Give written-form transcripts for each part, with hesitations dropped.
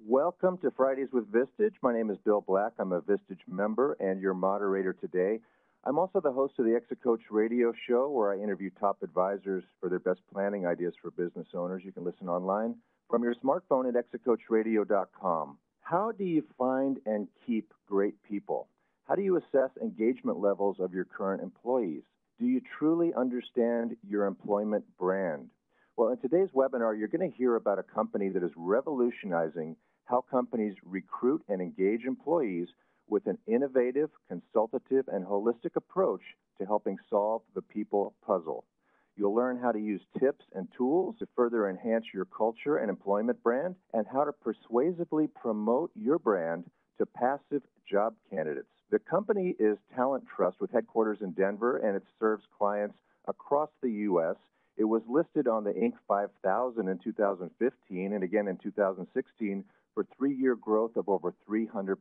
Welcome to Fridays with Vistage. My name is Bill Black. I'm a Vistage member and your moderator today. I'm also the host of the Exit Coach radio show where I interview top advisors for their best planning ideas for business owners. You can listen online from your smartphone at exitcoachradio.com. How do you find and keep great people? How do you assess engagement levels of your current employees? Do you truly understand your employment brand? Well, in today's webinar, you're going to hear about a company that is revolutionizing how companies recruit and engage employees with an innovative, consultative, and holistic approach to helping solve the people puzzle. You'll learn how to use tips and tools to further enhance your culture and employment brand, and how to persuasively promote your brand to passive job candidates. The company is Talent Trust with headquarters in Denver, and it serves clients across the U.S. It was listed on the Inc. 5000 in 2015 and again in 2016 for 3-year growth of over 300%.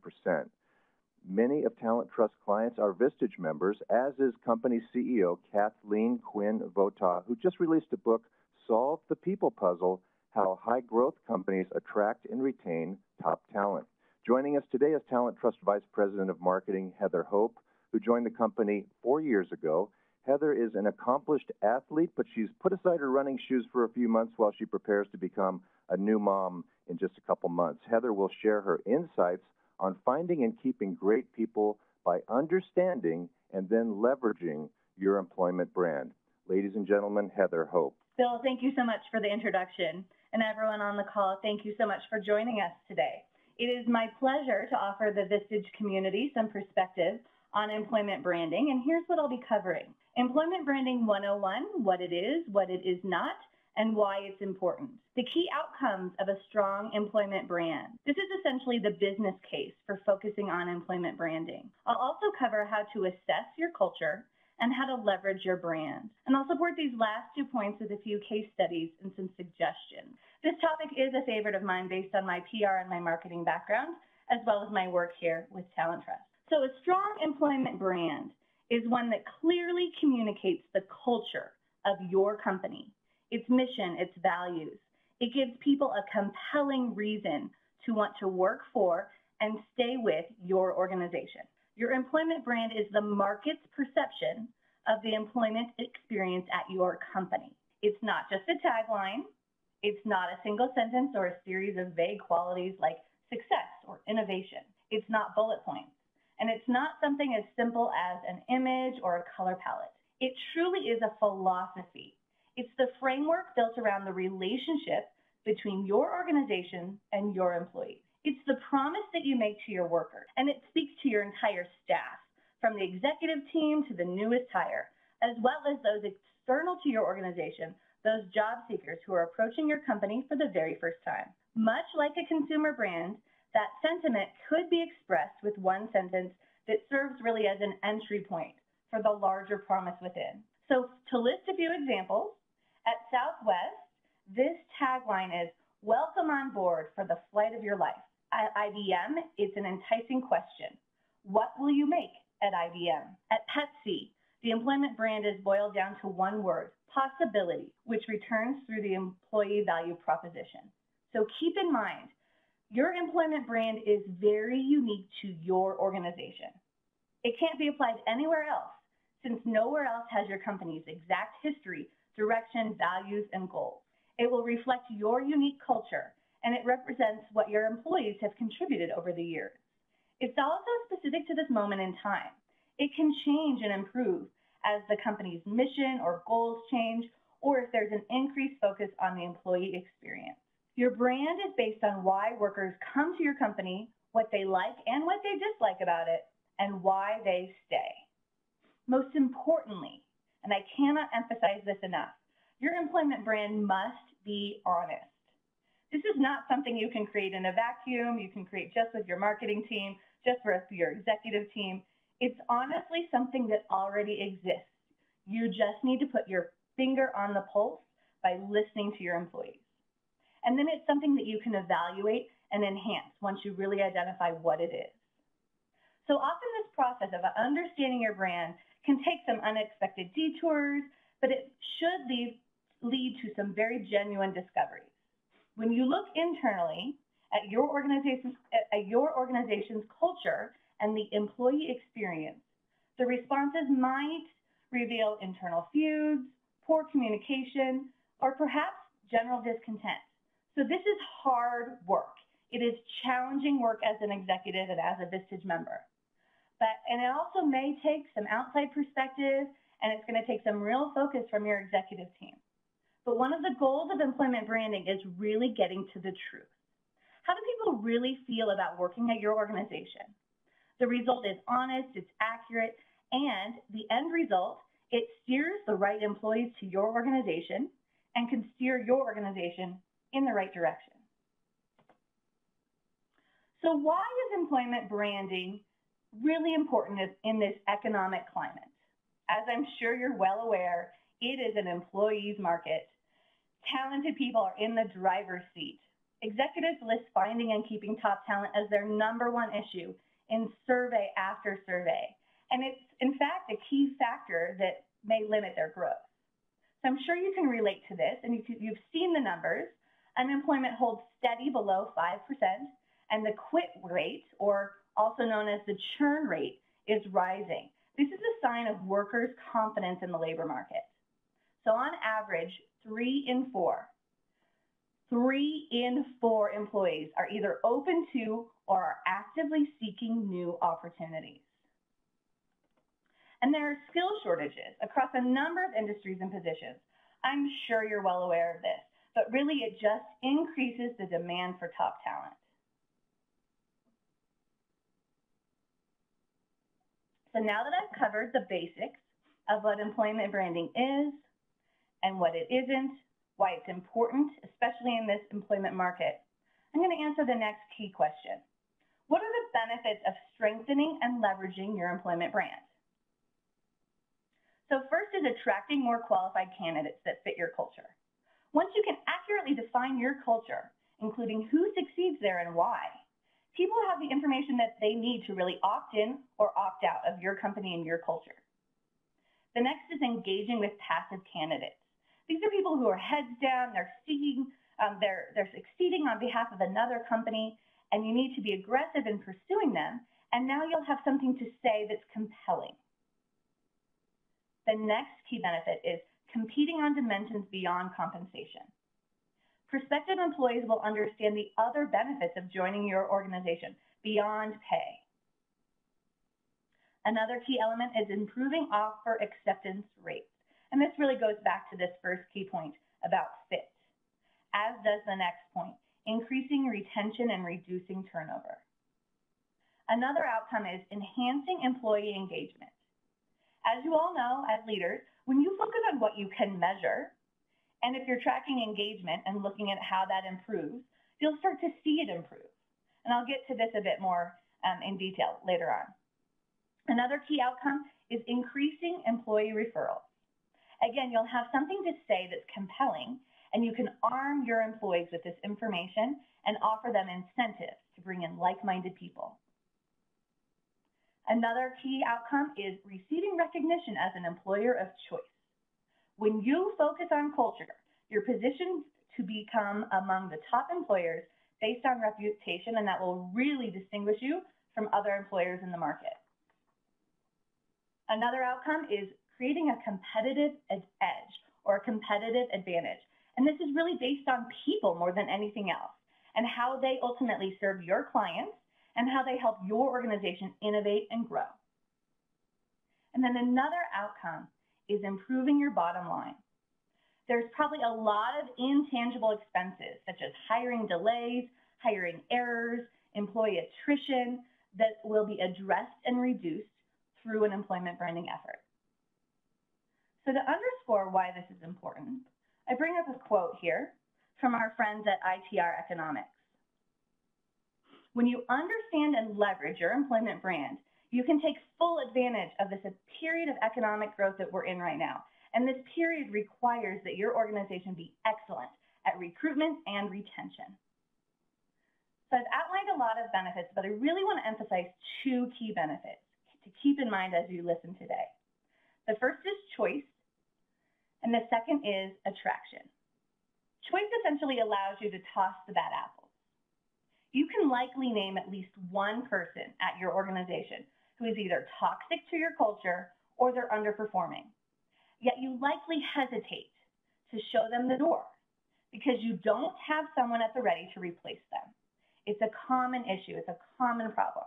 Many of Talent Trust clients are Vistage members, as is company CEO Kathleen Quinn Vota, who just released a book, Solve the People Puzzle, How High-Growth Companies Attract and Retain Top Talent. Joining us today is Talent Trust Vice President of Marketing, Heather Hope, who joined the company 4 years ago. Heather is an accomplished athlete, but she's put aside her running shoes for a few months while she prepares to become a new mom in just a couple months. Heather will share her insights on finding and keeping great people by understanding and then leveraging your employment brand. Ladies and gentlemen, Heather Hope. Bill, thank you so much for the introduction. And everyone on the call, thank you so much for joining us today. It is my pleasure to offer the Vistage community some perspective on employment branding, and here's what I'll be covering. Employment Branding 101, what it is not, and why it's important. The key outcomes of a strong employment brand. This is essentially the business case for focusing on employment branding. I'll also cover how to assess your culture and how to leverage your brand. And I'll support these last 2 points with a few case studies and some suggestions. This topic is a favorite of mine based on my PR and my marketing background, as well as my work here with Talent Trust. So a strong employment brand is one that clearly communicates the culture of your company, its mission, its values. It gives people a compelling reason to want to work for and stay with your organization. Your employment brand is the market's perception of the employment experience at your company. It's not just a tagline. It's not a single sentence or a series of vague qualities like success or innovation. It's not bullet points. And it's not something as simple as an image or a color palette. It truly is a philosophy. It's the framework built around the relationship between your organization and your employees. It's the promise that you make to your workers, and it speaks to your entire staff, from the executive team to the newest hire, as well as those external to your organization, those job seekers who are approaching your company for the very first time. Much like a consumer brand, that sentiment could be expressed with one sentence that serves really as an entry point for the larger promise within. So to list a few examples, at Southwest, this tagline is, "Welcome on board for the flight of your life." At IBM, it's an enticing question. What will you make at IBM? At Pepsi, the employment brand is boiled down to one word, possibility, which returns through the employee value proposition. So keep in mind, your employment brand is very unique to your organization. It can't be applied anywhere else, since nowhere else has your company's exact history, direction, values, and goals. It will reflect your unique culture, and it represents what your employees have contributed over the years. It's also specific to this moment in time. It can change and improve as the company's mission or goals change, or if there's an increased focus on the employee experience. Your brand is based on why workers come to your company, what they like and what they dislike about it, and why they stay. Most importantly, and I cannot emphasize this enough, your employment brand must be honest. This is not something you can create in a vacuum, you can create just with your marketing team, just with your executive team. It's honestly something that already exists. You just need to put your finger on the pulse by listening to your employees. And then it's something that you can evaluate and enhance once you really identify what it is. So often this process of understanding your brand can take some unexpected detours, but it should lead to some very genuine discoveries. When you look internally at your organization's culture and the employee experience. The responses might reveal internal feuds, poor communication, or perhaps general discontent. So this is hard work. It is challenging work as an executive and as a Vistage member. And it also may take some outside perspective, and it's going to take some real focus from your executive team. But one of the goals of employment branding is really getting to the truth. How do people really feel about working at your organization? The result is honest, it's accurate, and the end result, it steers the right employees to your organization and can steer your organization in the right direction. So why is employment branding really important in this economic climate? As I'm sure you're well aware, it is an employee's market. Talented people are in the driver's seat. Executives list finding and keeping top talent as their #1 issue in survey after survey. And it's, in fact, a key factor that may limit their growth. So I'm sure you can relate to this, and you've seen the numbers. Unemployment holds steady below 5%, and the quit rate, or also known as the churn rate, is rising. This is a sign of workers' confidence in the labor market. So on average, 3 in 4 employees are either open to or are actively seeking new opportunities. And there are skill shortages across a number of industries and positions. I'm sure you're well aware of this, but really it just increases the demand for top talent. So now that I've covered the basics of what employment branding is and what it isn't, why it's important, especially in this employment market, I'm going to answer the next key question. What are the benefits of strengthening and leveraging your employment brand? So first is attracting more qualified candidates that fit your culture. Once you can accurately define your culture, including who succeeds there and why, people have the information that they need to really opt in or opt out of your company and your culture. The next is engaging with passive candidates. These are people who are heads down, they're succeeding on behalf of another company, and you need to be aggressive in pursuing them, and now you'll have something to say that's compelling. The next key benefit is competing on dimensions beyond compensation. Prospective employees will understand the other benefits of joining your organization beyond pay. Another key element is improving offer acceptance rates. And this really goes back to this first key point about fit, as does the next point, increasing retention and reducing turnover. Another outcome is enhancing employee engagement. As you all know, as leaders, when you focus on what you can measure, and if you're tracking engagement and looking at how that improves, you'll start to see it improve. And I'll get to this a bit more in detail later on. Another key outcome is increasing employee referrals. Again, you'll have something to say that's compelling, and you can arm your employees with this information and offer them incentives to bring in like-minded people. Another key outcome is receiving recognition as an employer of choice. When you focus on culture, you're positioned to become among the top employers based on reputation, and that will really distinguish you from other employers in the market. Another outcome is creating a competitive edge or a competitive advantage. And this is really based on people more than anything else, and how they ultimately serve your clients and how they help your organization innovate and grow. And then another outcome is improving your bottom line. There's probably a lot of intangible expenses, such as hiring delays, hiring errors, employee attrition, that will be addressed and reduced through an employment branding effort. So to underscore why this is important, I bring up a quote here from our friends at ITR Economics. When you understand and leverage your employment brand, you can take full advantage of this period of economic growth that we're in right now. And this period requires that your organization be excellent at recruitment and retention. So I've outlined a lot of benefits, but I really want to emphasize 2 key benefits to keep in mind as you listen today. The first is choice, and the second is attraction. Choice essentially allows you to toss the bad apples. You can likely name at least one person at your organization who is either toxic to your culture or they're underperforming. Yet you likely hesitate to show them the door because you don't have someone at the ready to replace them. It's a common issue. It's a common problem.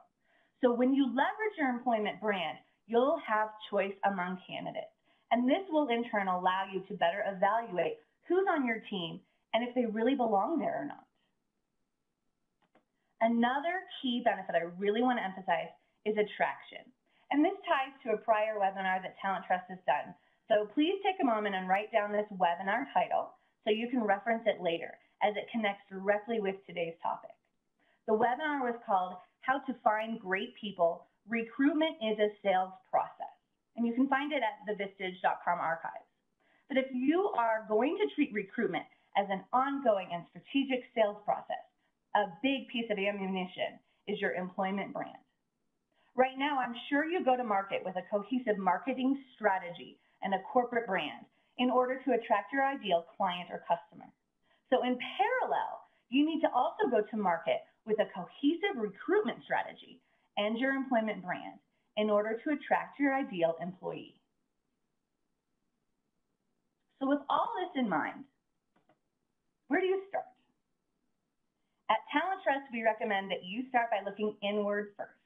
So when you leverage your employment brand, you'll have choice among candidates. And this will in turn allow you to better evaluate who's on your team and if they really belong there or not. Another key benefit I really want to emphasize is attraction. And this ties to a prior webinar that Talent Trust has done. So please take a moment and write down this webinar title so you can reference it later as it connects directly with today's topic. The webinar was called How to Find Great People, Recruitment is a Sales Process. And you can find it at the Vistage.com archives. But if you are going to treat recruitment as an ongoing and strategic sales process, a big piece of ammunition is your employment brand. Right now, I'm sure you go to market with a cohesive marketing strategy and a corporate brand in order to attract your ideal client or customer. So in parallel, you need to also go to market with a cohesive recruitment strategy and your employment brand in order to attract your ideal employee. So with all this in mind, where do you start? At Talent Trust, we recommend that you start by looking inward first,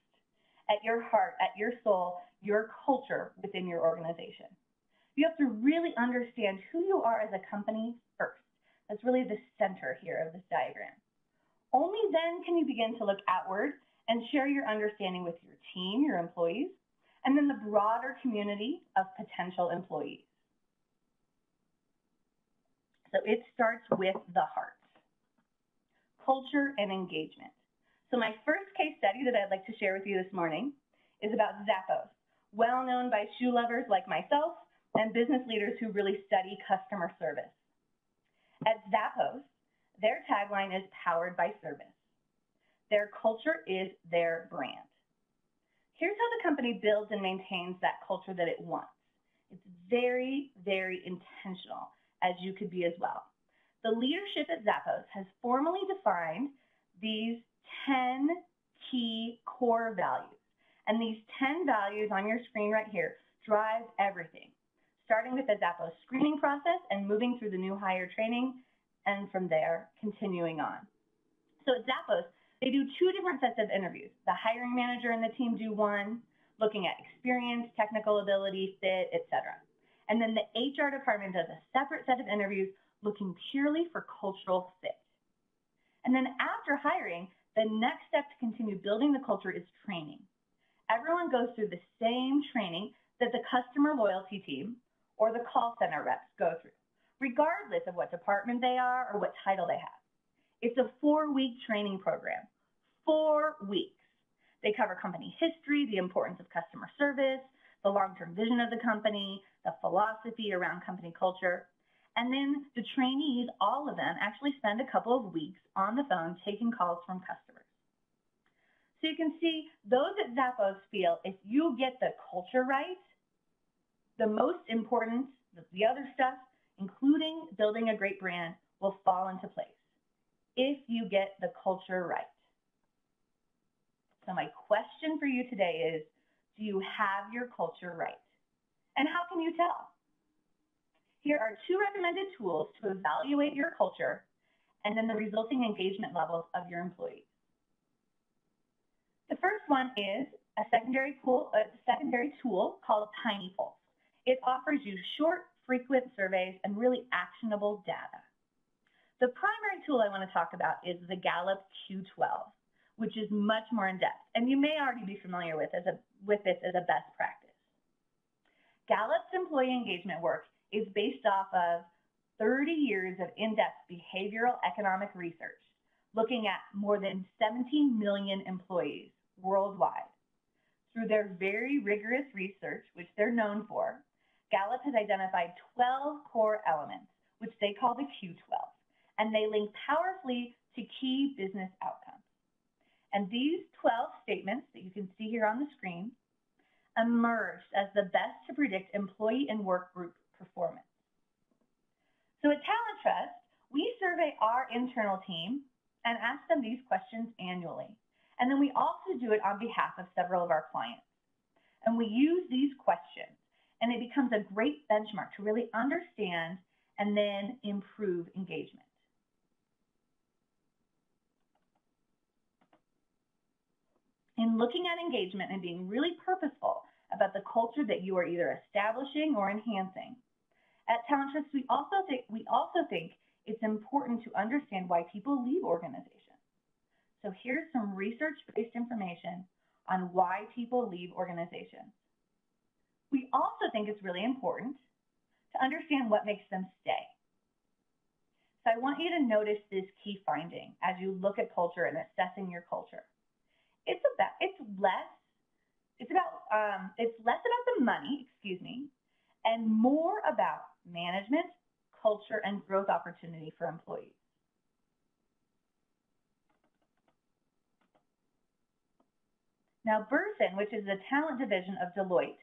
at your heart, at your soul, your culture within your organization. You have to really understand who you are as a company first. That's really the center here of this diagram. Only then can you begin to look outward and share your understanding with your team, your employees, and then the broader community of potential employees. So it starts with the heart, culture and engagement. So my first case study that I'd like to share with you this morning is about Zappos, well known by shoe lovers like myself and business leaders who really study customer service. At Zappos, their tagline is powered by service. Their culture is their brand. Here's how the company builds and maintains that culture that it wants. It's very, very intentional, as you could be as well. The leadership at Zappos has formally defined these 10 key core values. And these 10 values on your screen right here drive everything, starting with the Zappos screening process and moving through the new hire training, and from there, continuing on. So at Zappos, they do two different sets of interviews. The hiring manager and the team do one, looking at experience, technical ability, fit, etc. And then the HR department does a separate set of interviews looking purely for cultural fit. And then after hiring, the next step to continue building the culture is training. Everyone goes through the same training that the customer loyalty team or the call center reps go through, regardless of what department they are or what title they have. It's a 4-week training program, 4 weeks. They cover company history, the importance of customer service, the long-term vision of the company, the philosophy around company culture. And then the trainees, all of them, actually spend a couple of weeks on the phone taking calls from customers. So you can see those at Zappos feel if you get the culture right, the most important, the other stuff, including building a great brand, will fall into place if you get the culture right. So my question for you today is, do you have your culture right? And how can you tell? Here are 2 recommended tools to evaluate your culture and then the resulting engagement levels of your employees. The first one is a secondary tool called Tiny Pulse. It offers you short, frequent surveys and really actionable data. The primary tool I want to talk about is the Gallup Q12, which is much more in-depth, and you may already be familiar with this as a best practice. Gallup's employee engagement work is based off of 30 years of in-depth behavioral economic research, looking at more than 17 million employees worldwide. Through their very rigorous research, which they're known for, Gallup has identified 12 core elements, which they call the Q12, and they link powerfully to key business outcomes. And these 12 statements that you can see here on the screen emerged as the best to predict employee and work group performance. So at Talent Trust, we survey our internal team and ask them these questions annually. And then we also do it on behalf of several of our clients. And we use these questions, and it becomes a great benchmark to really understand and then improve engagement. In looking at engagement and being really purposeful about the culture that you are either establishing or enhancing, at Talent Trust, we also think it's important to understand why people leave organizations. So here's some research-based information on why people leave organizations. We also think it's really important to understand what makes them stay. So I want you to notice this key finding as you look at culture and assessing your culture. It's less about the money, and more about management, culture, and growth opportunity for employees. Now, Burson, which is the talent division of Deloitte,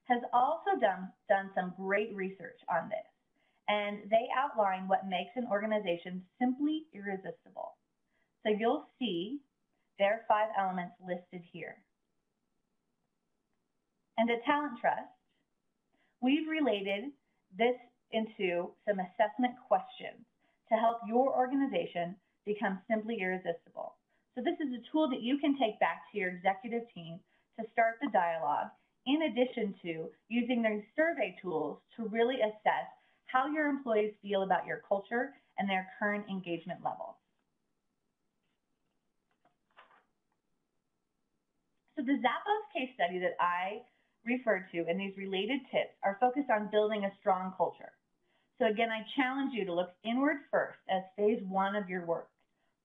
has also done some great research on this, and they outline what makes an organization simply irresistible. So you'll see there are 5 elements listed here. And at Talent Trust, we've related this into some assessment questions to help your organization become simply irresistible. So this is a tool that you can take back to your executive team to start the dialogue, in addition to using their survey tools to really assess how your employees feel about your culture and their current engagement levels. So the Zappos case study that I referred to and these related tips are focused on building a strong culture. So again, I challenge you to look inward first as phase 1 of your work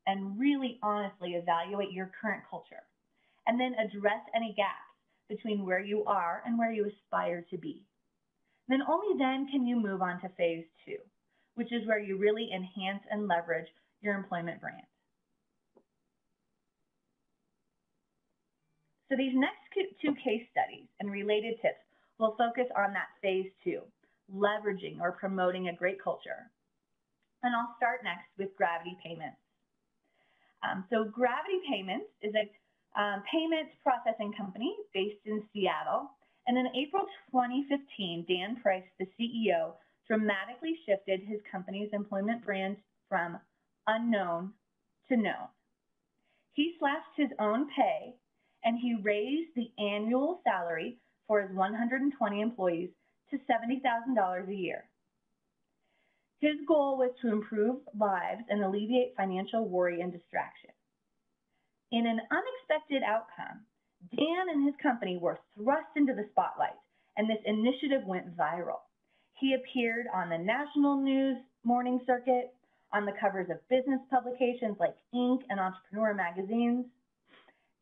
and really honestly evaluate your current culture, and then address any gaps between where you are and where you aspire to be. Then only then can you move on to phase 2, which is where you really enhance and leverage your employment brand. So these next 2 case studies and related tips will focus on that phase 2, leveraging or promoting a great culture. And I'll start next with Gravity Payments. So Gravity Payments is a payments processing company based in Seattle. And in April 2015, Dan Price, the CEO, dramatically shifted his company's employment brand from unknown to known. He slashed his own pay, and he raised the annual salary for his 120 employees to $70,000 a year. His goal was to improve lives and alleviate financial worry and distraction. In an unexpected outcome, Dan and his company were thrust into the spotlight, and this initiative went viral. He appeared on the national news morning circuit, on the covers of business publications like Inc. and Entrepreneur magazines.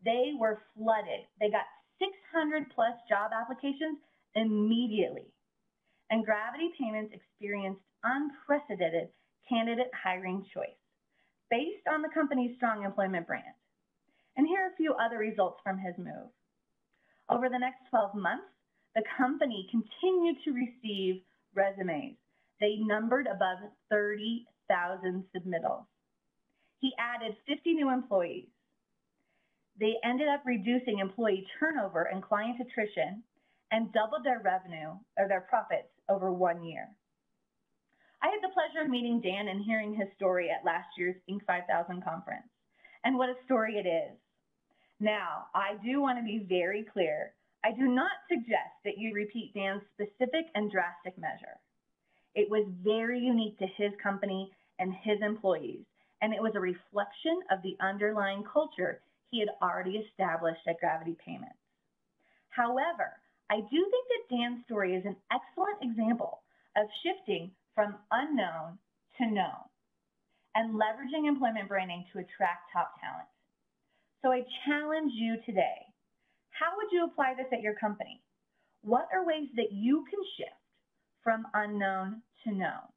They were flooded. They got 600 plus job applications immediately. And Gravity Payments experienced unprecedented candidate hiring choice based on the company's strong employment brand. And here are a few other results from his move. Over the next 12 months, the company continued to receive resumes. They numbered above 30,000 submittals. He added 50 new employees. They ended up reducing employee turnover and client attrition and doubled their revenue or their profits over 1 year. I had the pleasure of meeting Dan and hearing his story at last year's Inc. 5000 conference. And what a story it is. Now, I do want to be very clear. I do not suggest that you repeat Dan's specific and drastic measure. It was very unique to his company and his employees, and it was a reflection of the underlying culture he had already established at Gravity Payments. However, I do think that Dan's story is an excellent example of shifting from unknown to known and leveraging employment branding to attract top talent. So I challenge you today, how would you apply this at your company? What are ways that you can shift from unknown to known?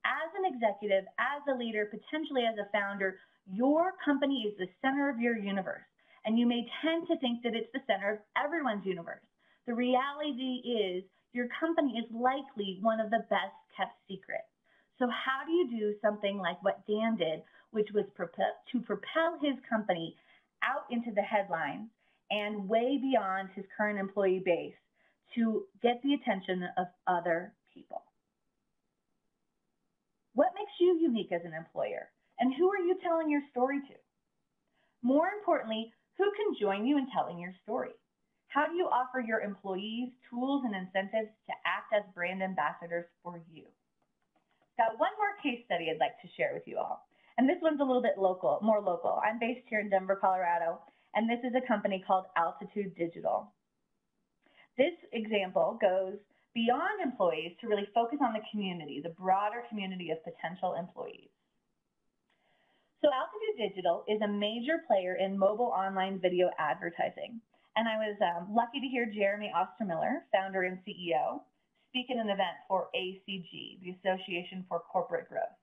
As an executive, as a leader, potentially as a founder, your company is the center of your universe, and you may tend to think that it's the center of everyone's universe. The reality is your company is likely one of the best kept secrets. So how do you do something like what Dan did, which was to propel his company out into the headlines and way beyond his current employee base to get the attention of other people. What makes you unique as an employer? And who are you telling your story to? More importantly, who can join you in telling your story? How do you offer your employees tools and incentives to act as brand ambassadors for you? Got one more case study I'd like to share with you all. And this one's a little bit more local. I'm based here in Denver, Colorado, and this is a company called Altitude Digital. This example goes beyond employees to really focus on the community, the broader community of potential employees. So Altitude Digital is a major player in mobile online video advertising. And I was lucky to hear Jeremy Ostermiller, founder and CEO, speak at an event for ACG, the Association for Corporate Growth.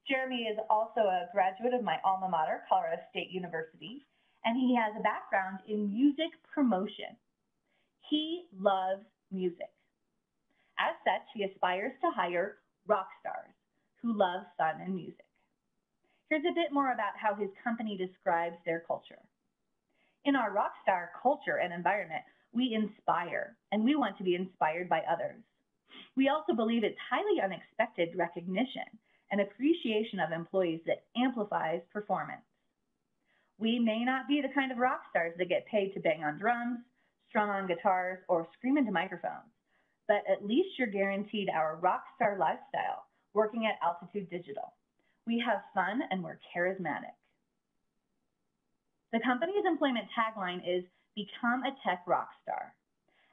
Jeremy is also a graduate of my alma mater, Colorado State University, and he has a background in music promotion. He loves music. As such, he aspires to hire rock stars who love fun and music. Here's a bit more about how his company describes their culture. In our rock star culture and environment, we inspire, and we want to be inspired by others. We also believe it's highly unexpected recognition and appreciation of employees that amplifies performance. We may not be the kind of rock stars that get paid to bang on drums, strum on guitars, or scream into microphones, but at least you're guaranteed our rock star lifestyle working at Altitude Digital. We have fun and we're charismatic. The company's employment tagline is "Become a Tech Rock Star,"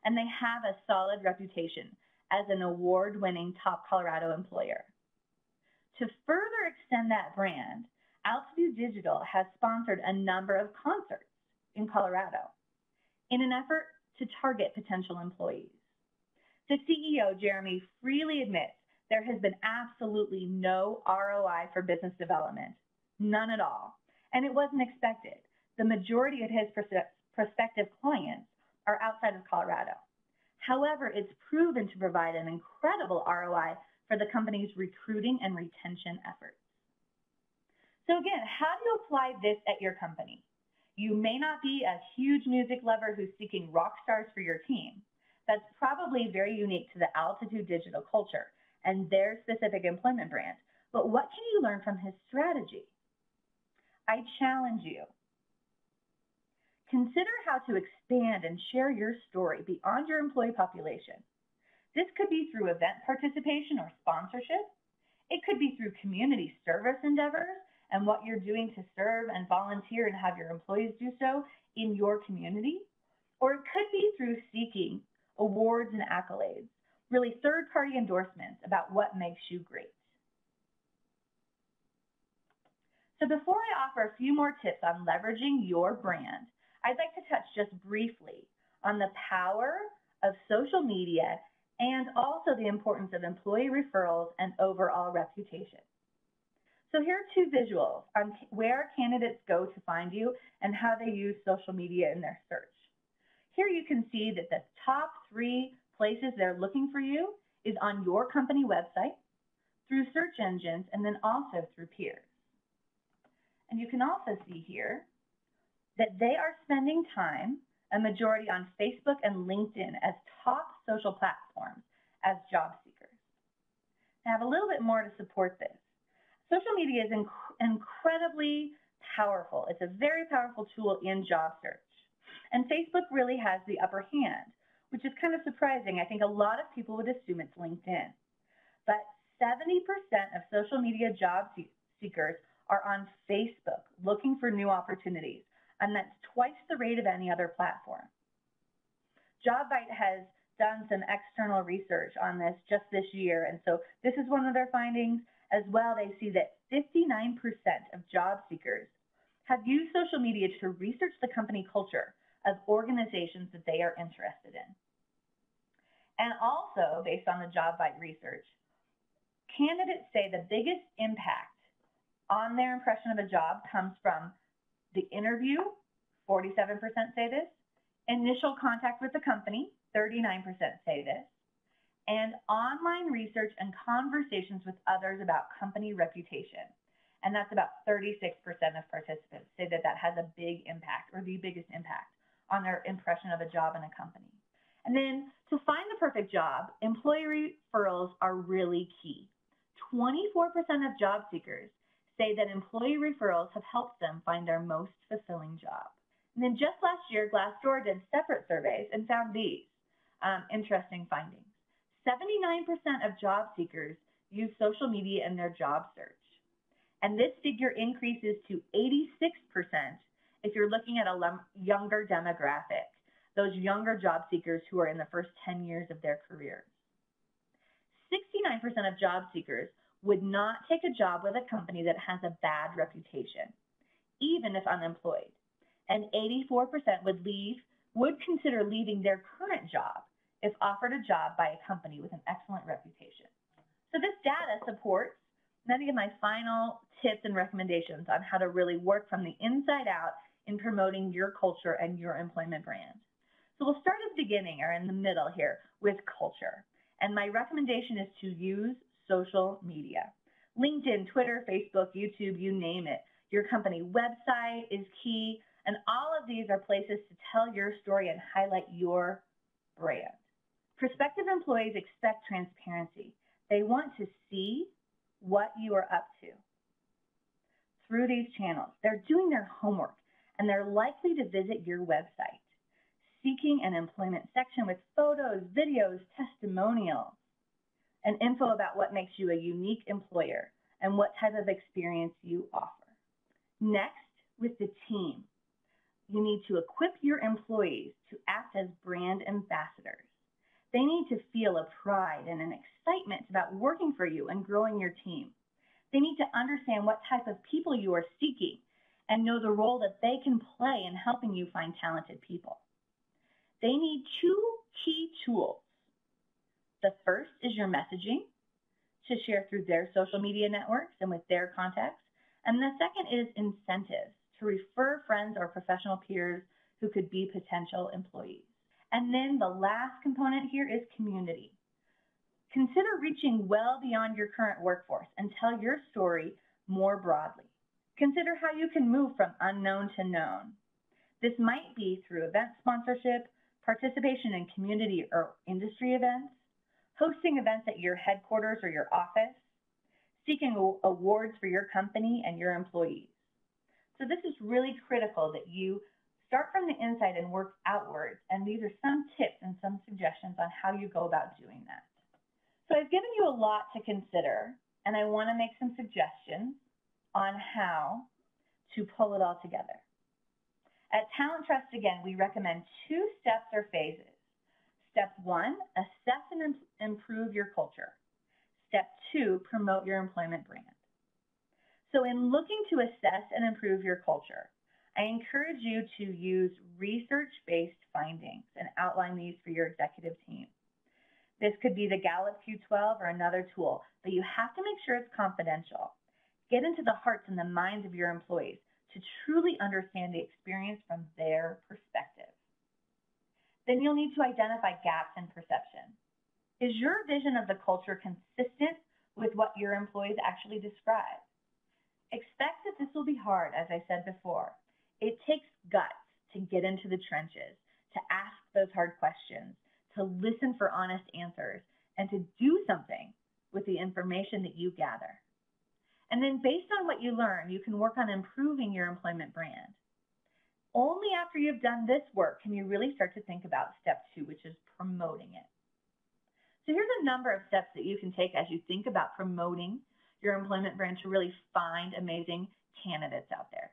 and they have a solid reputation as an award-winning top Colorado employer. To further extend that brand, Altitude Digital has sponsored a number of concerts in Colorado in an effort to target potential employees. The CEO, Jeremy, freely admits there has been absolutely no ROI for business development, none at all, and it wasn't expected. The majority of his prospective clients are outside of Colorado. However, it's proven to provide an incredible ROI for the company's recruiting and retention efforts. So again, how do you apply this at your company? You may not be a huge music lover who's seeking rock stars for your team. That's probably very unique to the Altitude Digital culture and their specific employment brand. But what can you learn from his strategy? I challenge you. Consider how to expand and share your story beyond your employee population. This could be through event participation or sponsorship. It could be through community service endeavors and what you're doing to serve and volunteer and have your employees do so in your community. Or it could be through seeking awards and accolades, really third-party endorsements about what makes you great. So before I offer a few more tips on leveraging your brand, I'd like to touch just briefly on the power of social media and also the importance of employee referrals and overall reputation. So here are two visuals on where candidates go to find you and how they use social media in their search. Here you can see that the top 3 places they're looking for you is on your company website, through search engines, and then also through peers. And you can also see here that they are spending time, a majority on Facebook and LinkedIn as top social platforms as job seekers. I have a little bit more to support this. Social media is incredibly powerful. It's a very powerful tool in job search. And Facebook really has the upper hand, which is kind of surprising. I think a lot of people would assume it's LinkedIn. But 70% of social media job seekers are on Facebook looking for new opportunities, and that's twice the rate of any other platform. JobBite has done some external research on this just this year, and so this is one of their findings. As well, they see that 59% of job seekers have used social media to research the company culture of organizations that they are interested in. And also, based on the JobBite research, candidates say the biggest impact on their impression of a job comes from the interview, 47% say this, initial contact with the company, 39% say this, and online research and conversations with others about company reputation. And that's about 36% of participants say that that has a big impact or the biggest impact on their impression of a job in a company. And then to find the perfect job, employee referrals are really key. 24% of job seekers say that employee referrals have helped them find their most fulfilling job. And then just last year, Glassdoor did separate surveys and found these interesting findings. 79% of job seekers use social media in their job search. And this figure increases to 86% if you're looking at a younger demographic, those younger job seekers who are in the first 10 years of their careers. 69% of job seekers would not take a job with a company that has a bad reputation, even if unemployed. And 84% would consider leaving their current job if offered a job by a company with an excellent reputation. So this data supports many of my final tips and recommendations on how to really work from the inside out in promoting your culture and your employment brand. So we'll start at the beginning or in the middle here with culture. And my recommendation is to use social media. LinkedIn, Twitter, Facebook, YouTube, you name it. Your company website is key. And all of these are places to tell your story and highlight your brand. Prospective employees expect transparency. They want to see what you are up to through these channels. They're doing their homework, and they're likely to visit your website, seeking an employment section with photos, videos, testimonials, and info about what makes you a unique employer and what type of experience you offer. Next, with the team, you need to equip your employees to act as brand ambassadors. They need to feel a pride and an excitement about working for you and growing your team. They need to understand what type of people you are seeking and know the role that they can play in helping you find talented people. They need two key tools. The first is your messaging to share through their social media networks and with their contacts. And the second is incentives to refer friends or professional peers who could be potential employees. And then the last component here is community. Consider reaching well beyond your current workforce and tell your story more broadly. Consider how you can move from unknown to known. This might be through event sponsorship, participation in community or industry events, hosting events at your headquarters or your office, seeking awards for your company and your employees. So this is really critical that you start from the inside and work outwards, and these are some tips and some suggestions on how you go about doing that. So I've given you a lot to consider, and I want to make some suggestions on how to pull it all together. At Talent Trust, again, we recommend 2 steps or phases. Step 1, assess and improve your culture. Step 2, promote your employment brand. So in looking to assess and improve your culture, I encourage you to use research-based findings and outline these for your executive team. This could be the Gallup Q12 or another tool, but you have to make sure it's confidential. Get into the hearts and the minds of your employees to truly understand the experience from their perspective. Then you'll need to identify gaps in perception. Is your vision of the culture consistent with what your employees actually describe? Expect that this will be hard, as I said before. It takes guts to get into the trenches, to ask those hard questions, to listen for honest answers, and to do something with the information that you gather. And then based on what you learn, you can work on improving your employment brand. Only after you've done this work can you really start to think about step 2, which is promoting it. So here's a number of steps that you can take as you think about promoting your employment brand to really find amazing candidates out there.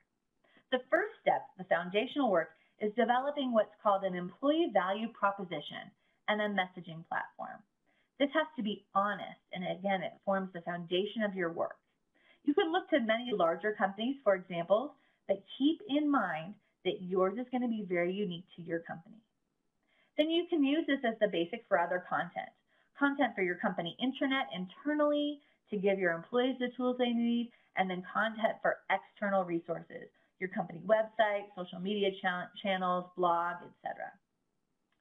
The first step, the foundational work, is developing what's called an employee value proposition and a messaging platform. This has to be honest, and again, it forms the foundation of your work. You can look to many larger companies, for example, but keep in mind that yours is going to be very unique to your company. Then you can use this as the basic for other content. Content for your company intranet internally to give your employees the tools they need, and then content for external resources, your company website, social media channels, blog, etc.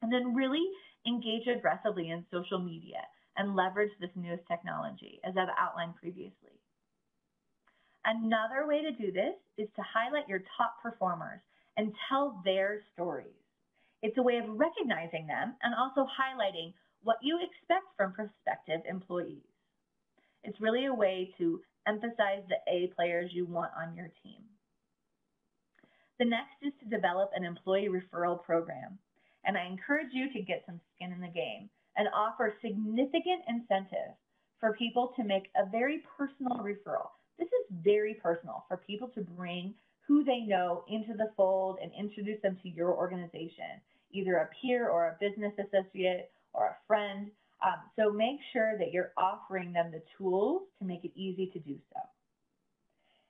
And then really engage aggressively in social media and leverage this newest technology, as I've outlined previously. Another way to do this is to highlight your top performers and tell their stories. It's a way of recognizing them and also highlighting what you expect from prospective employees. It's really a way to emphasize the A players you want on your team. The next is to develop an employee referral program. And I encourage you to get some skin in the game and offer significant incentive for people to make a very personal referral. This is very personal for people to bring who they know into the fold and introduce them to your organization, either a peer or a business associate or a friend. So make sure that you're offering them the tools to make it easy to do so.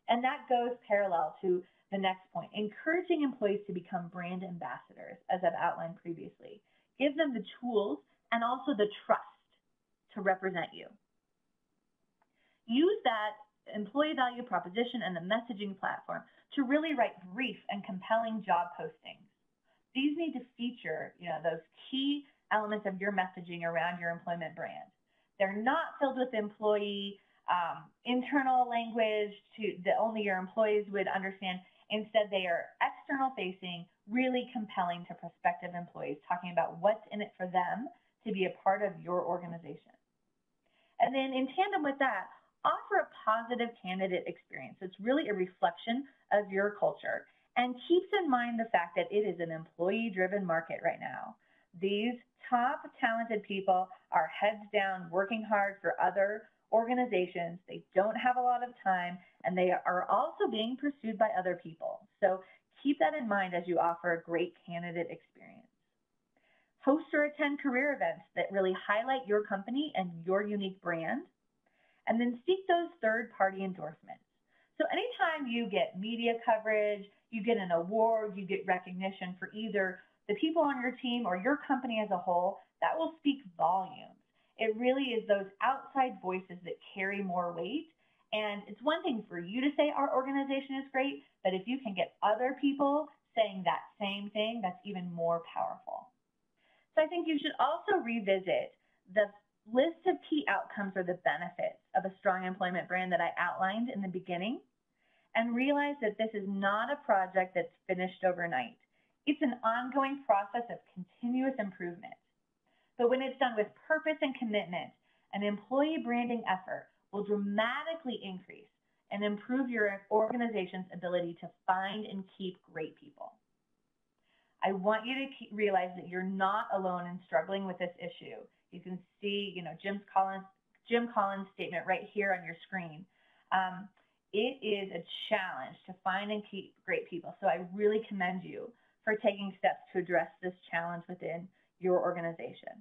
And that goes parallel to the next point, encouraging employees to become brand ambassadors, as I've outlined previously. Give them the tools and also the trust to represent you. Use that employee value proposition and the messaging platform to really write brief and compelling job postings. These need to feature, those key elements of your messaging around your employment brand. They're not filled with employee internal language that only your employees would understand. Instead, they are external facing, really compelling to prospective employees, talking about what's in it for them to be a part of your organization. And then in tandem with that, offer a positive candidate experience. It's really a reflection of your culture and keeps in mind the fact that it is an employee-driven market right now. These top talented people are heads down working hard for other organizations. They don't have a lot of time, and they are also being pursued by other people. So keep that in mind as you offer a great candidate experience. Host or attend career events that really highlight your company and your unique brand, and then seek those third-party endorsements. So anytime you get media coverage, you get an award, you get recognition for either the people on your team or your company as a whole, that will speak volumes. It really is those outside voices that carry more weight. And it's one thing for you to say our organization is great, but if you can get other people saying that same thing, that's even more powerful. So I think you should also revisit the list of key outcomes or the benefits of a strong employment brand that I outlined in the beginning, and realize that this is not a project that's finished overnight. It's an ongoing process of continuous improvement. But when it's done with purpose and commitment, an employee branding effort will dramatically increase and improve your organization's ability to find and keep great people. I want you to realize that you're not alone in struggling with this issue. You can see, Jim Collins' statement right here on your screen. It is a challenge to find and keep great people. So I really commend you for taking steps to address this challenge within your organization.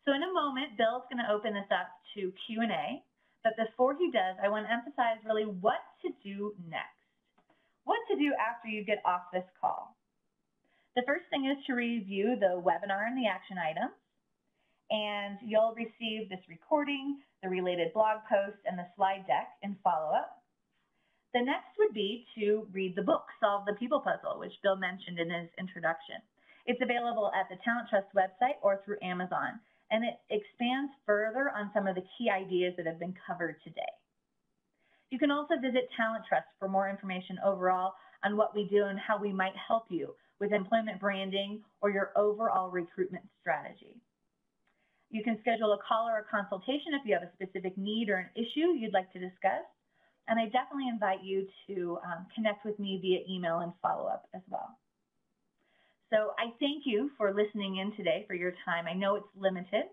So in a moment, Bill's going to open this up to Q&A. But before he does, I want to emphasize really what to do next. What to do after you get off this call. The first thing is to review the webinar and the action items. And you'll receive this recording, the related blog post, and the slide deck in follow-up. The next would be to read the book, Solve the People Puzzle, which Bill mentioned in his introduction. It's available at the Talent Trust website or through Amazon, and it expands further on some of the key ideas that have been covered today. You can also visit Talent Trust for more information overall on what we do and how we might help you with employment branding or your overall recruitment strategy. You can schedule a call or a consultation if you have a specific need or an issue you'd like to discuss. And I definitely invite you to connect with me via email and follow up as well. So I thank you for listening in today, for your time. I know it's limited,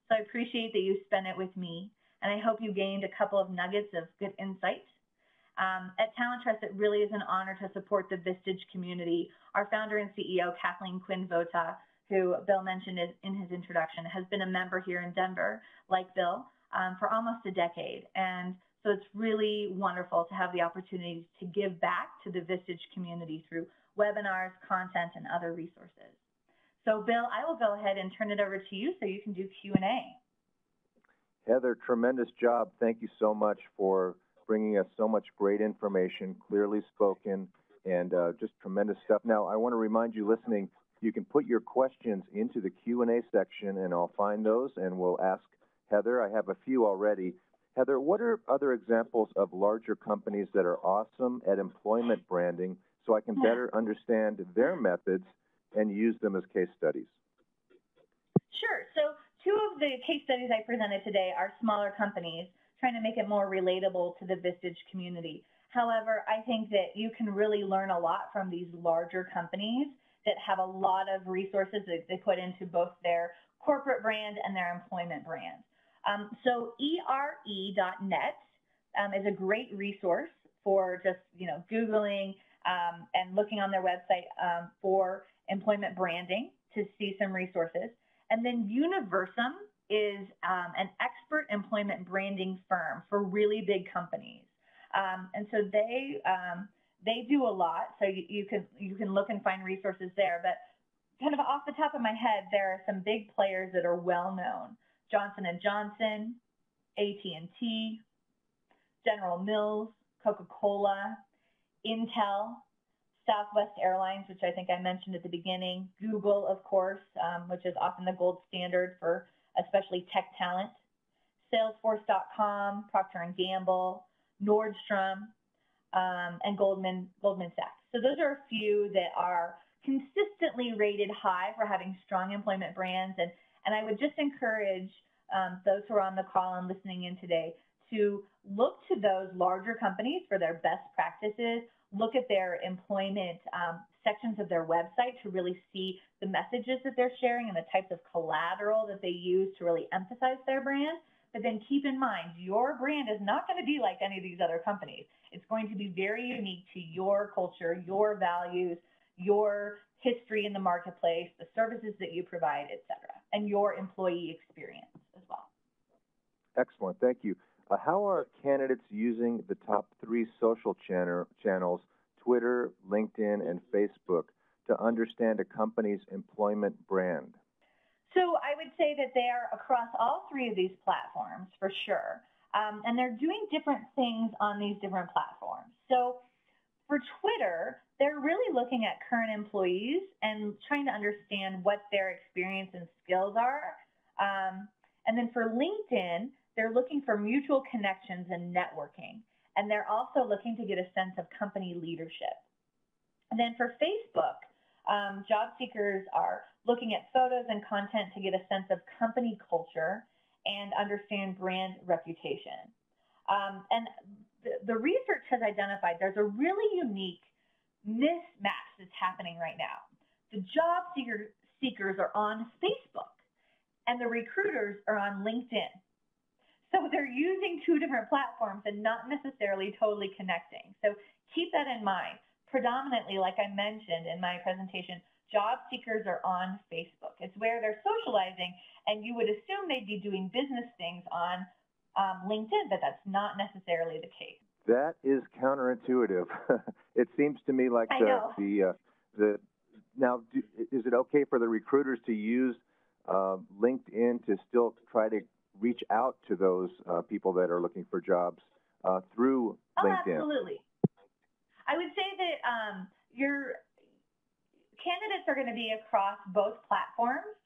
so I appreciate that you spent it with me. And I hope you gained a couple of nuggets of good insight. At Talent Trust, it really is an honor to support the Vistage community. Our founder and CEO, Kathleen Quinn Vota, who Bill mentioned in his introduction, has been a member here in Denver, like Bill, for almost a decade. And so it's really wonderful to have the opportunity to give back to the Vistage community through webinars, content, and other resources. So Bill, I will go ahead and turn it over to you so you can do Q&A. Heather, tremendous job. Thank you so much for bringing us so much great information, clearly spoken, and just tremendous stuff. Now, I want to remind you listening, you can put your questions into the Q&A section, and I'll find those, and we'll ask Heather. I have a few already. Heather, what are other examples of larger companies that are awesome at employment branding so I can better understand their methods and use them as case studies? Sure. So two of the case studies I presented today are smaller companies trying to make it more relatable to the Vistage community. However, I think that you can really learn a lot from these larger companies that have a lot of resources that they put into both their corporate brand and their employment brand. So ere.net is a great resource for just, Googling and looking on their website for employment branding to see some resources. And then Universum is an expert employment branding firm for really big companies. And so they do a lot. So you can look and find resources there. But kind of off the top of my head, there are some big players that are well known: Johnson & Johnson, AT&T, General Mills, Coca-Cola, Intel, Southwest Airlines, which I think I mentioned at the beginning, Google, of course, which is often the gold standard for especially tech talent, Salesforce.com, Procter & Gamble, Nordstrom, and Goldman Sachs. So those are a few that are consistently rated high for having strong employment brands. And I would just encourage those who are on the call and listening in today to look to those larger companies for their best practices, look at their employment sections of their website to really see the messages that they're sharing and the types of collateral that they use to really emphasize their brand. But then keep in mind, your brand is not going to be like any of these other companies. It's going to be very unique to your culture, your values, your history in the marketplace, the services that you provide, et cetera, and your employee experience as well. Excellent. Thank you. How are candidates using the top 3 social channels, Twitter, LinkedIn, and Facebook, to understand a company's employment brand? So I would say that they are across all 3 of these platforms for sure. And they're doing different things on these different platforms. So for Twitter, they're really looking at current employees and trying to understand what their experience and skills are. And then for LinkedIn, they're looking for mutual connections and networking. And they're also looking to get a sense of company leadership. And then for Facebook, job seekers are looking at photos and content to get a sense of company culture and understand brand reputation. And the research has identified there's a really unique mismatch that's happening right now. The job seekers are on Facebook and the recruiters are on LinkedIn. So they're using 2 different platforms and not necessarily totally connecting. So keep that in mind. Predominantly, like I mentioned in my presentation, job seekers are on Facebook. It's where they're socializing, and you would assume they'd be doing business things on LinkedIn, but that's not necessarily the case. That is counterintuitive. It seems to me like now, is it okay for the recruiters to use LinkedIn to still try to reach out to those people that are looking for jobs through LinkedIn? Absolutely. I would say that your candidates are going to be across both platforms,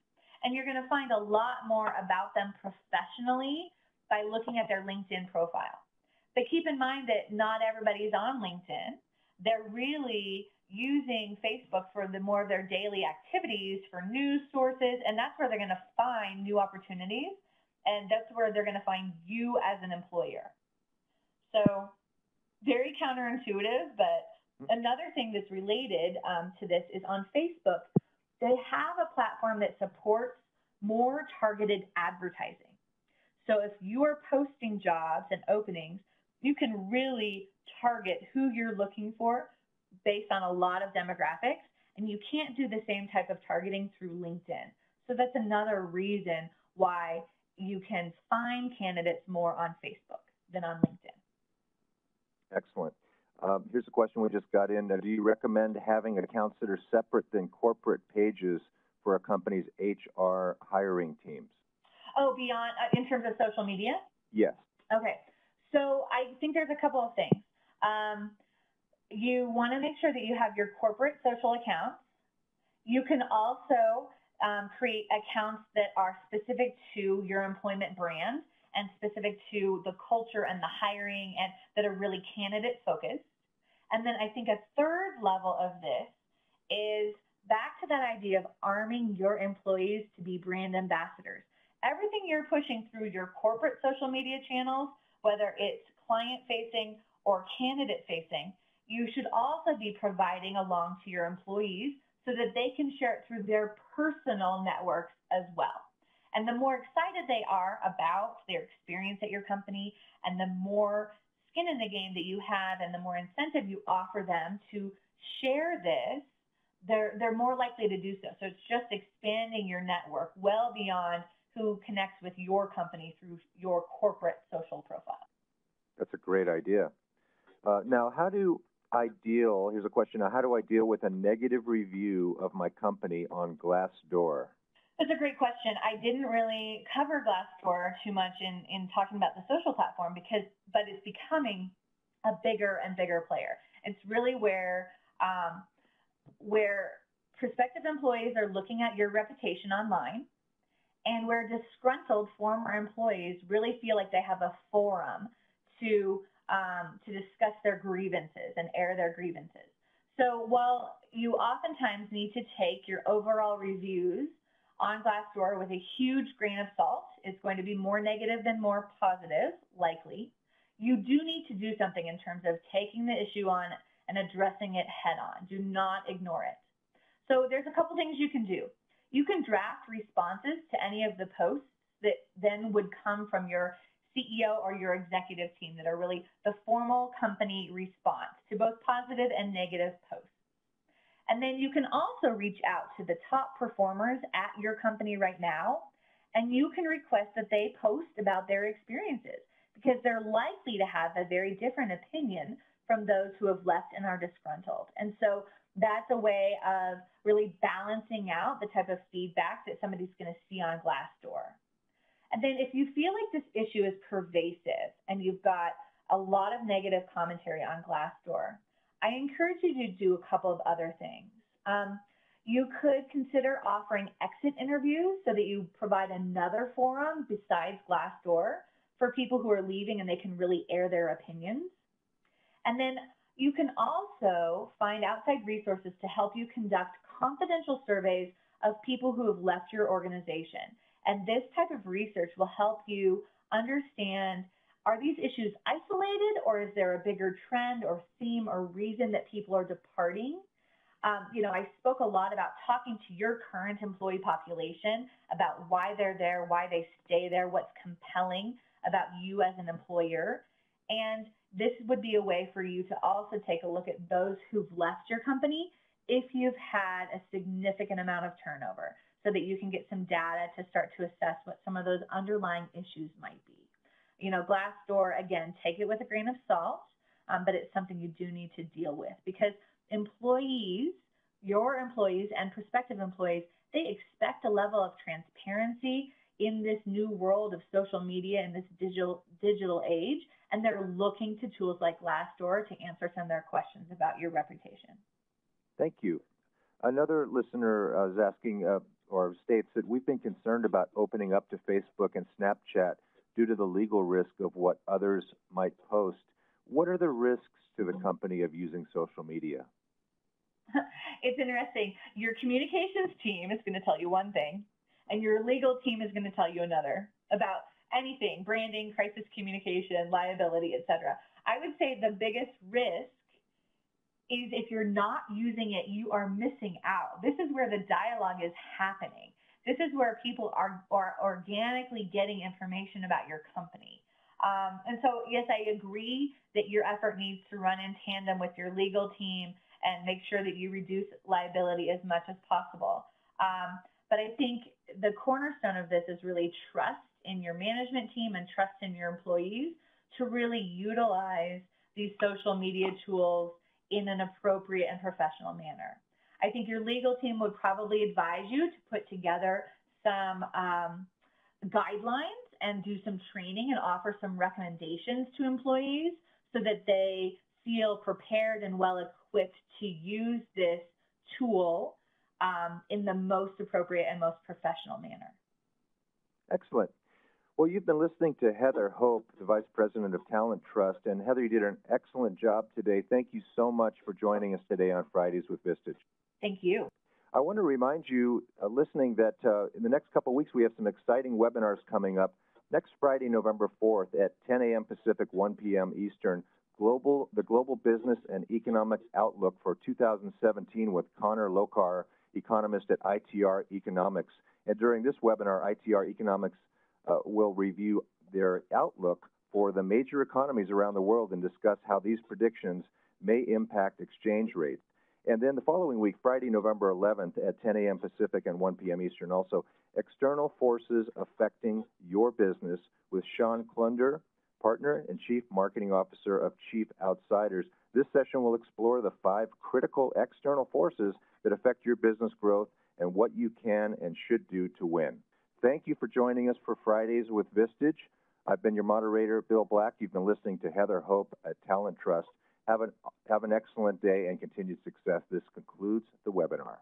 and you're going to find a lot more about them professionally by looking at their LinkedIn profile. But keep in mind that not everybody's on LinkedIn. They're really using Facebook for more of their daily activities, for news sources, and that's where they're going to find new opportunities, and that's where they're going to find you as an employer. So very counterintuitive, but another thing that's related to this is on Facebook, they have a platform that supports more targeted advertising. So if you are posting jobs and openings, you can really target who you're looking for based on a lot of demographics, and you can't do the same type of targeting through LinkedIn. So that's another reason why you can find candidates more on Facebook than on LinkedIn. Excellent. Here's a question we just got in. Do you recommend having accounts that are separate than corporate pages for a company's HR hiring teams? Oh, beyond, in terms of social media? Yes. Okay. So I think there's a couple of things. You want to make sure that you have your corporate social accounts. You can also create accounts that are specific to your employment brand, and specific to the culture and the hiring and that are really candidate focused. And then I think a third level of this is back to that idea of arming your employees to be brand ambassadors. Everything you're pushing through your corporate social media channels, whether it's client facing or candidate facing, you should also be providing along to your employees so that they can share it through their personal networks as well. And the more excited they are about their experience at your company and the more skin in the game that you have and the more incentive you offer them to share this, they're more likely to do so. So it's just expanding your network well beyond who connects with your company through your corporate social profile. That's a great idea. Now, here's a question. Now, how do I deal with a negative review of my company on Glassdoor? That's a great question. I didn't really cover Glassdoor too much in talking about the social platform but it's becoming a bigger and bigger player. It's really where prospective employees are looking at your reputation online and where disgruntled former employees really feel like they have a forum to discuss their grievances and air their grievances. So while you oftentimes need to take your overall reviews on Glassdoor with a huge grain of salt, it's going to be more negative than more positive, likely. You do need to do something in terms of taking the issue on and addressing it head on. Do not ignore it. So there's a couple things you can do. You can draft responses to any of the posts that then would come from your CEO or your executive team that are really the formal company response to both positive and negative posts. And then you can also reach out to the top performers at your company right now, and you can request that they post about their experiences because they're likely to have a very different opinion from those who have left and are disgruntled. And so that's a way of really balancing out the type of feedback that somebody's going to see on Glassdoor. And then if you feel like this issue is pervasive and you've got a lot of negative commentary on Glassdoor, I encourage you to do a couple of other things. You could consider offering exit interviews so that you provide another forum besides Glassdoor for people who are leaving and they can really air their opinions. And then you can also find outside resources to help you conduct confidential surveys of people who have left your organization. And this type of research will help you understand, are these issues isolated or is there a bigger trend or theme or reason that people are departing? I spoke a lot about talking to your current employee population about why they're there, why they stay there, what's compelling about you as an employer. And this would be a way for you to also take a look at those who've left your company if you've had a significant amount of turnover so that you can get some data to start to assess what some of those underlying issues might be. Glassdoor, again, take it with a grain of salt, but it's something you do need to deal with because employees, your employees and prospective employees, they expect a level of transparency in this new world of social media and this digital age, and they're looking to tools like Glassdoor to answer some of their questions about your reputation. Thank you. Another listener is asking or states that we've been concerned about opening up to Facebook and Snapchat due to the legal risk of what others might post. What are the risks to the company of using social media? It's interesting. Your communications team is going to tell you one thing, and your legal team is going to tell you another about anything, branding, crisis communication, liability, etc. I would say the biggest risk is if you're not using it, you are missing out. This is where the dialogue is happening. This is where people are organically getting information about your company. And so, yes, I agree that your effort needs to run in tandem with your legal team and make sure that you reduce liability as much as possible. But I think the cornerstone of this is really trust in your management team and trust in your employees to really utilize these social media tools in an appropriate and professional manner. I think your legal team would probably advise you to put together some guidelines and do some training and offer some recommendations to employees so that they feel prepared and well equipped to use this tool in the most appropriate and most professional manner. Excellent. Well, you've been listening to Heather Hope, the Vice President of Talent Trust. And Heather, you did an excellent job today. Thank you so much for joining us today on Fridays with Vistage. Thank you. I want to remind you, listening, that in the next couple of weeks, we have some exciting webinars coming up. Next Friday, November 4th at 10 a.m. Pacific, 1 p.m. Eastern, the Global Business and Economic Outlook for 2017 with Connor Lokar, economist at ITR Economics. And during this webinar, ITR Economics will review their outlook for the major economies around the world and discuss how these predictions may impact exchange rates. And then the following week, Friday, November 11th at 10 a.m. Pacific and 1 p.m. Eastern, also External Forces Affecting Your Business with Sean Klunder, Partner and Chief Marketing Officer of Chief Outsiders. This session will explore the 5 critical external forces that affect your business growth and what you can and should do to win. Thank you for joining us for Fridays with Vistage. I've been your moderator, Bill Black. You've been listening to Heather Hope at Talent Trust. Have an excellent day and continued success. This concludes the webinar.